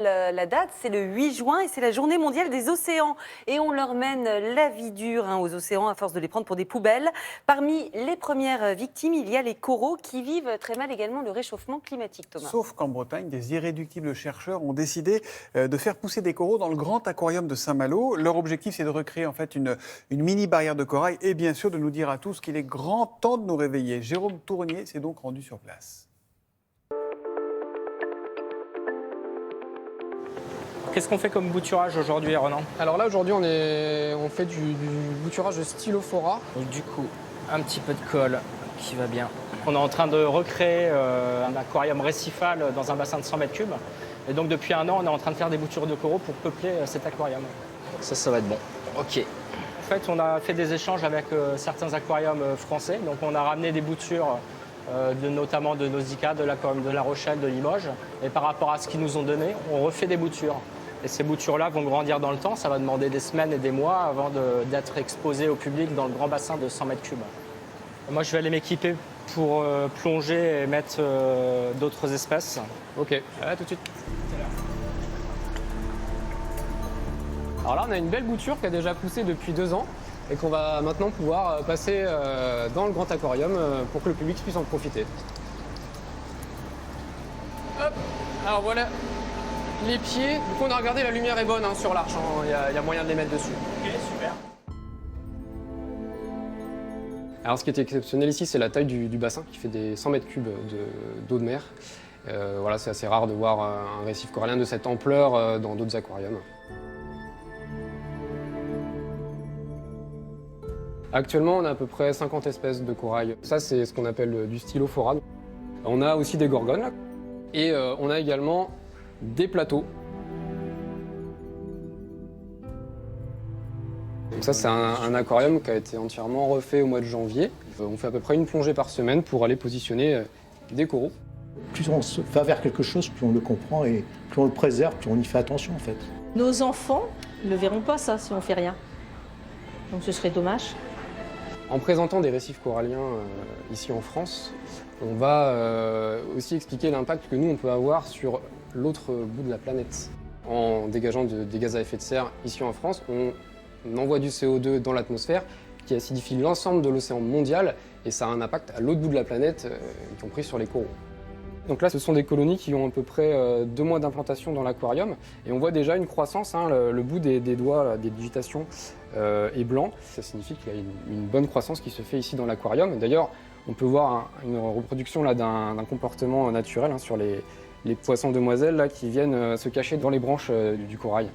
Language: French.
La date, c'est le 8 juin et c'est la journée mondiale des océans. Et on leur mène la vie dure aux océans à force de les prendre pour des poubelles. Parmi les premières victimes, il y a les coraux qui vivent très mal également le réchauffement climatique, Thomas. Sauf qu'en Bretagne, des irréductibles chercheurs ont décidé de faire pousser des coraux dans le grand aquarium de Saint-Malo. Leur objectif, c'est de recréer en fait une mini barrière de corail et bien sûr de nous dire à tous qu'il est grand temps de nous réveiller. Jérôme Tournier s'est donc rendu sur place. Qu'est-ce qu'on fait comme bouturage aujourd'hui, Renan? Alors là, aujourd'hui, on fait du bouturage de stylophora. Donc du coup, un petit peu de colle qui va bien. On est en train de recréer un aquarium récifal dans un bassin de 100 mètres cubes. Et donc depuis un an, on est en train de faire des boutures de coraux pour peupler cet aquarium. Ça va être bon. Ok. En fait, on a fait des échanges avec certains aquariums français. Donc on a ramené des boutures notamment de Nausicaa, de l'aquarium de La Rochelle, de Limoges. Et par rapport à ce qu'ils nous ont donné, on refait des boutures. Et ces boutures-là vont grandir dans le temps. Ça va demander des semaines et des mois avant d'être exposées au public dans le grand bassin de 100 mètres cubes. Moi, je vais aller m'équiper pour plonger et mettre d'autres espèces. Ok, à tout de suite. Alors là, on a une belle bouture qui a déjà poussé depuis 2 ans et qu'on va maintenant pouvoir passer dans le grand aquarium pour que le public puisse en profiter. Hop, alors voilà les pieds. Du coup, on a regardé, la lumière est bonne sur l'arche, il y a moyen de les mettre dessus. Ok, super. Alors ce qui est exceptionnel ici, c'est la taille du bassin qui fait des 100 mètres cubes d'eau de mer. Voilà, c'est assez rare de voir un récif corallien de cette ampleur dans d'autres aquariums. Actuellement, on a à peu près 50 espèces de corail. Ça, c'est ce qu'on appelle du stylophora. On a aussi des gorgones là. Et on a également des plateaux. Donc ça, c'est un aquarium qui a été entièrement refait au mois de janvier. On fait à peu près une plongée par semaine pour aller positionner des coraux. Plus on se va vers quelque chose, plus on le comprend et plus on le préserve, plus on y fait attention en fait. Nos enfants ne verront pas ça si on fait rien. Donc ce serait dommage. En présentant des récifs coralliens ici en France, on va aussi expliquer l'impact que nous, on peut avoir sur l'autre bout de la planète. En dégageant des gaz à effet de serre ici en France, on envoie du CO2 dans l'atmosphère qui acidifie l'ensemble de l'océan mondial et ça a un impact à l'autre bout de la planète, y compris sur les coraux. Donc là, ce sont des colonies qui ont à peu près 2 mois d'implantation dans l'aquarium et on voit déjà une croissance, le bout des doigts, des digitations est blanc. Ça signifie qu'il y a une bonne croissance qui se fait ici dans l'aquarium. D'ailleurs, on peut voir une reproduction d'un comportement naturel sur les poissons demoiselles là, qui viennent se cacher dans les branches du corail.